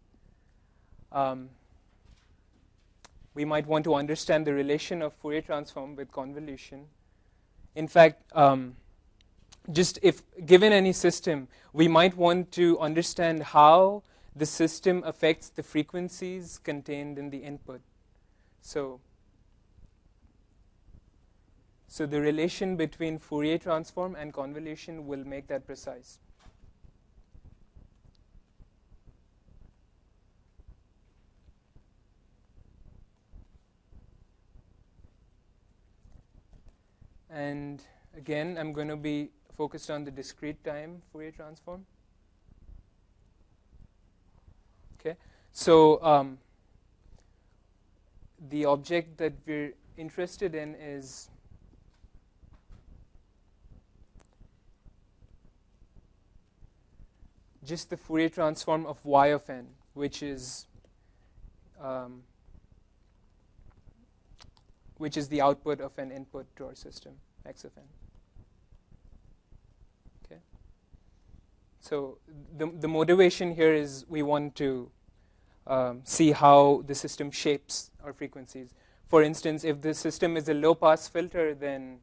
we might want to understand the relation of Fourier transform with convolution. In fact, just if given any system, we might want to understand how the system affects the frequencies contained in the input. So the relation between Fourier transform and convolution will make that precise. And again, I'm going to be focused on the discrete time Fourier transform. Okay, so the object that we're interested in is just the Fourier transform of y of n, which is the output of an input to our system, x of n. Okay. So the motivation here is we want to see how the system shapes our frequencies. For instance, if the system is a low-pass filter, then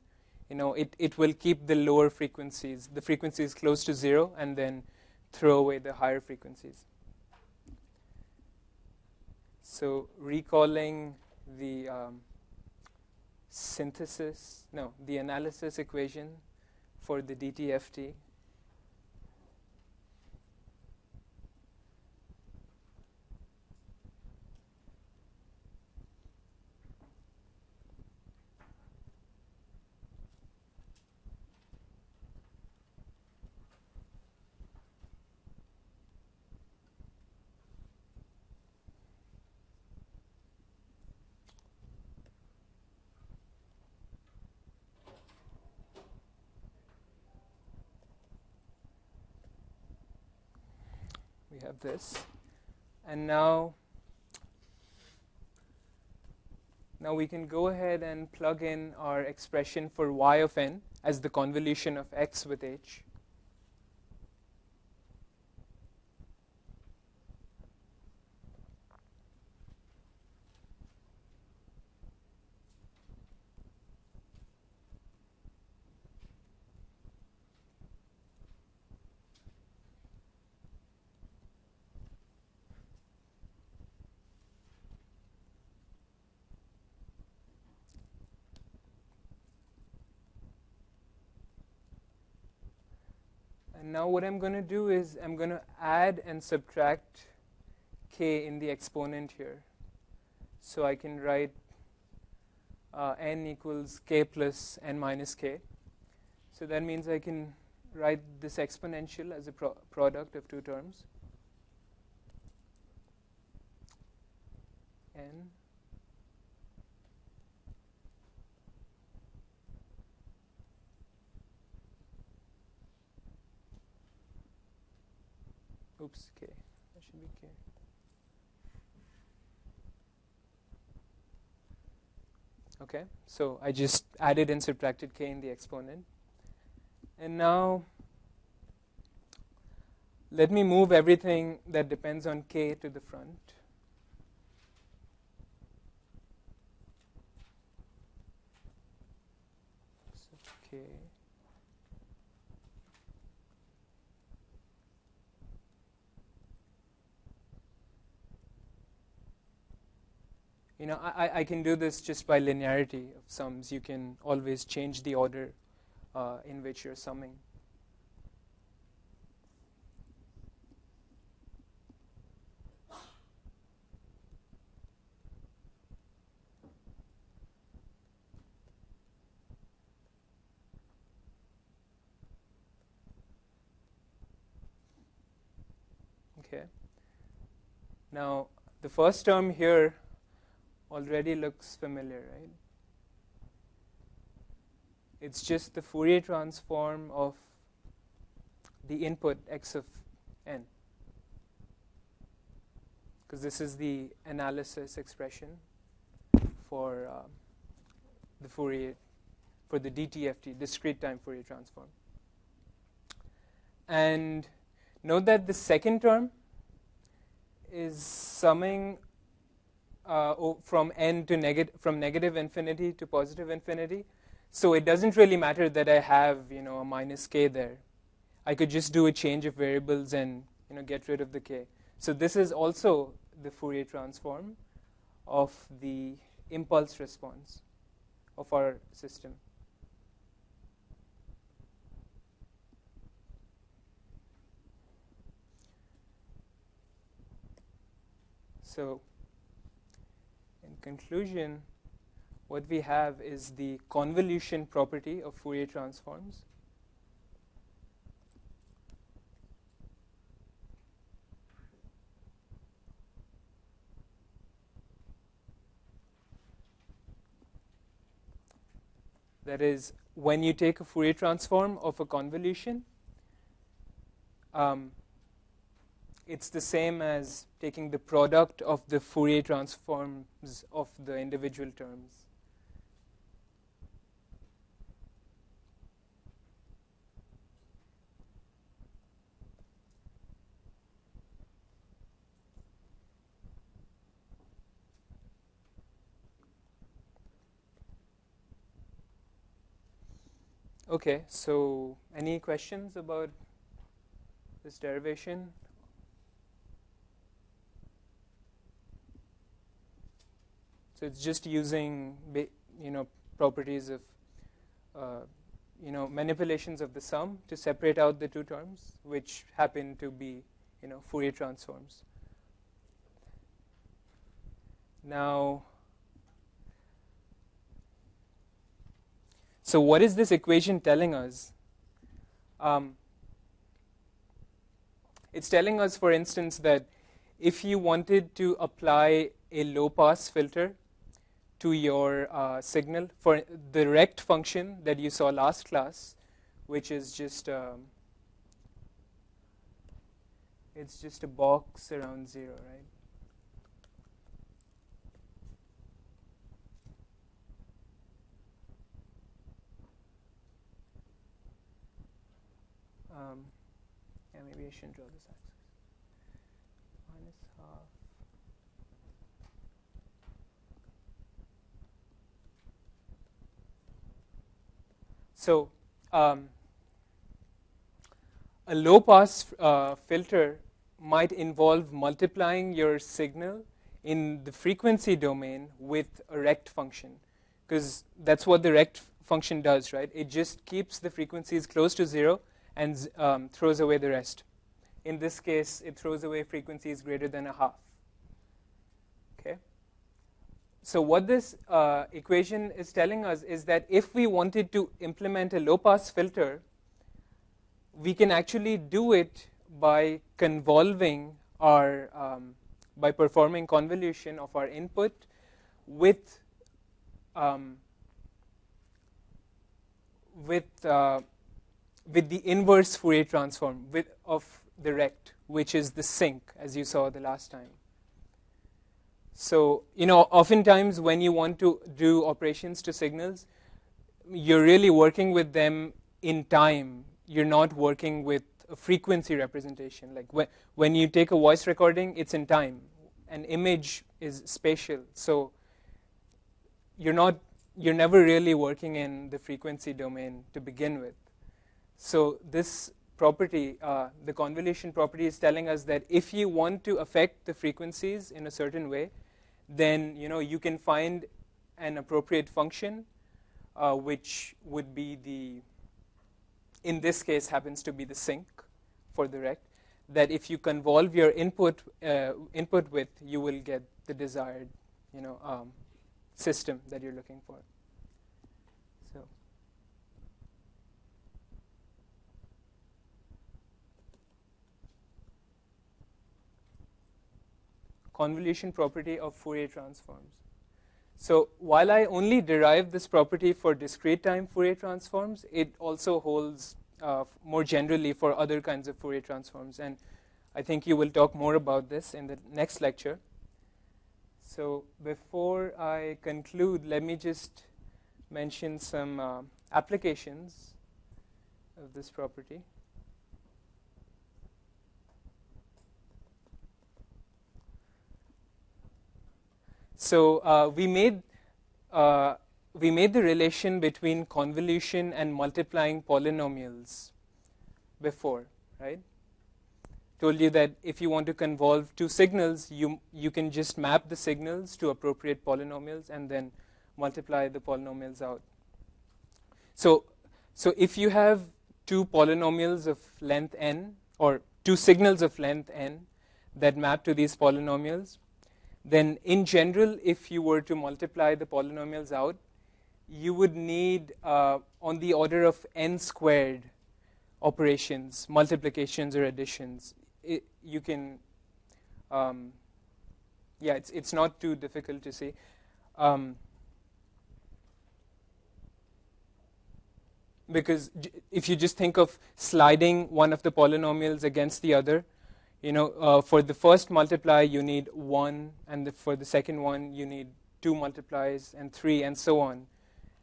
it will keep the lower frequencies, the frequencies close to 0, and then throw away the higher frequencies. So recalling the the analysis equation for the DTFT. We have this, and now we can go ahead and plug in our expression for y of n as the convolution of x with h. And now what I'm going to do is I'm going to add and subtract k in the exponent here. So I can write n equals k plus n minus k. So that means I can write this exponential as a product of two terms. N Oops, k. That should be k. Okay, so I just added and subtracted k in the exponent. And now let me move everything that depends on k to the front. So k. You know, I can do this just by linearity of sums. You can always change the order in which you're summing. Okay. Now, the first term here already looks familiar, right? It's just the Fourier transform of the input x of n, because this is the analysis expression for the Fourier, for the DTFT, discrete time Fourier transform. And note that the second term is summing from n to from negative infinity to positive infinity. So it doesn't really matter that I have, you know, a minus k there. I could just do a change of variables and, you know, get rid of the k. So this is also the Fourier transform of the impulse response of our system. So in conclusion, what we have is the convolution property of Fourier transforms. That is, when you take a Fourier transform of a convolution, it's the same as taking the product of the Fourier transforms of the individual terms. Okay, so any questions about this derivation? So it's just using, you know, properties of, you know, manipulations of the sum to separate out the two terms, which happen to be, you know, Fourier transforms. Now, so what is this equation telling us? It's telling us, for instance, that if you wanted to apply a low-pass filter to your signal for the rect function that you saw last class, which is just it's just a box around 0, right? Yeah, maybe I shouldn't draw this axis. Minus half. So a low-pass filter might involve multiplying your signal in the frequency domain with a rect function, because that's what the rect function does, right? It just keeps the frequencies close to 0 and throws away the rest. In this case, it throws away frequencies greater than a half. Okay. So what this equation is telling us is that if we wanted to implement a low-pass filter, we can actually do it by convolving our, by performing convolution of our input with the inverse Fourier transform of the rect, which is the sink, as you saw the last time. So, oftentimes when you want to do operations to signals, you're really working with them in time. You're not working with a frequency representation. Like when you take a voice recording, it's in time. An image is spatial. So you're never really working in the frequency domain to begin with. So this property, the convolution property, is telling us that if you want to affect the frequencies in a certain way, then you can find an appropriate function, which would be in this case happens to be the sink for the rect, that if you convolve your input with, you will get the desired system that you're looking for. So convolution property of Fourier transforms. So while I only derived this property for discrete time Fourier transforms, it also holds more generally for other kinds of Fourier transforms. And I think you will talk more about this in the next lecture. So before I conclude, let me just mention some applications of this property. So we made the relation between convolution and multiplying polynomials before, right? Told you that if you want to convolve two signals, you can just map the signals to appropriate polynomials and then multiply the polynomials out. So if you have two polynomials of length n, or two signals of length n that map to these polynomials, then in general, if you were to multiply the polynomials out, you would need on the order of n squared operations, multiplications or additions. You can, it's not too difficult to see. Because if you just think of sliding one of the polynomials against the other, for the first multiply you need 1, and for the second one you need 2 multiplies and 3 and so on.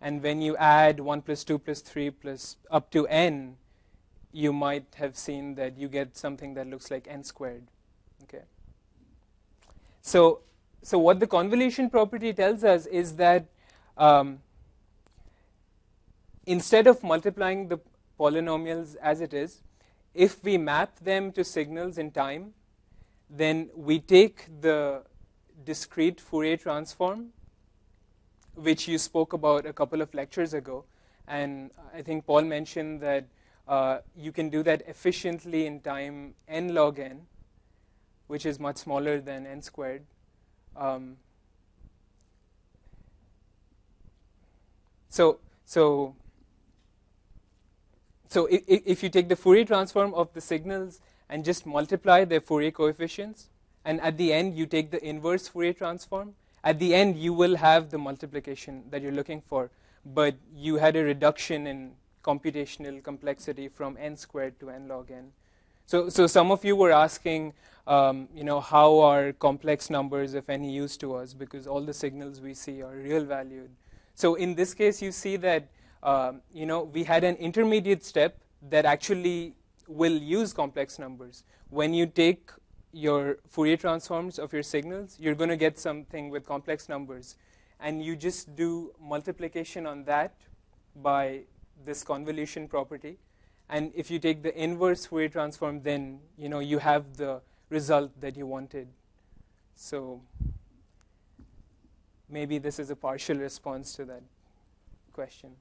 And when you add 1 plus 2 plus 3 plus up to n, you might have seen that you get something that looks like n squared. Okay. So what the convolution property tells us is that instead of multiplying the polynomials as it is, if we map them to signals in time, then we take the discrete Fourier transform, which you spoke about a couple of lectures ago, and I think Paul mentioned that you can do that efficiently in time n log n, which is much smaller than n squared. So if you take the Fourier transform of the signals and just multiply their Fourier coefficients, and at the end you take the inverse Fourier transform, at the end you will have the multiplication that you're looking for, but you had a reduction in computational complexity from n squared to n log n. So some of you were asking, how are complex numbers of any use to us, because all the signals we see are real valued. So in this case you see that we had an intermediate step that actually will use complex numbers. When you take your Fourier transforms of your signals, you're going to get something with complex numbers, and you just do multiplication on that by this convolution property. And if you take the inverse Fourier transform, then you have the result that you wanted. So maybe this is a partial response to that question.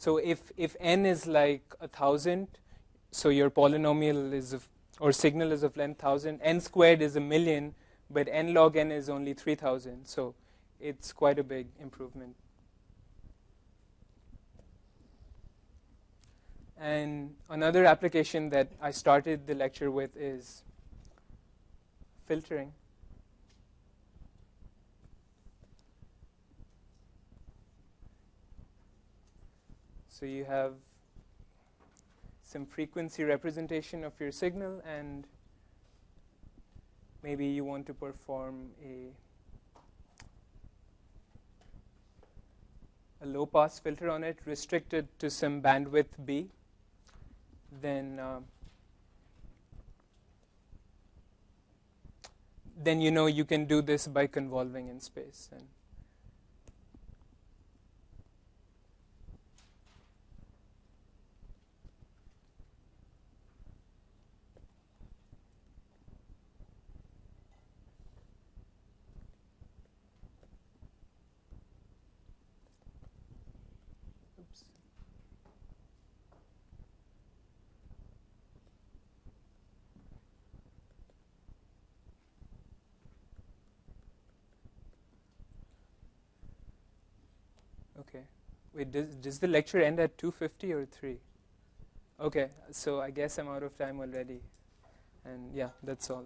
So if n is like 1,000, so your polynomial is or signal is of length 1,000, n squared is 1,000,000, but n log n is only 3,000. So it's quite a big improvement. And another application that I started the lecture with is filtering. So you have some frequency representation of your signal, and maybe you want to perform a low-pass filter on it, restricted to some bandwidth b. Then you know you can do this by convolving in space. And oops. Okay. Wait, does the lecture end at 2:50 or 3? Okay, so I guess I'm out of time already. And yeah, that's all.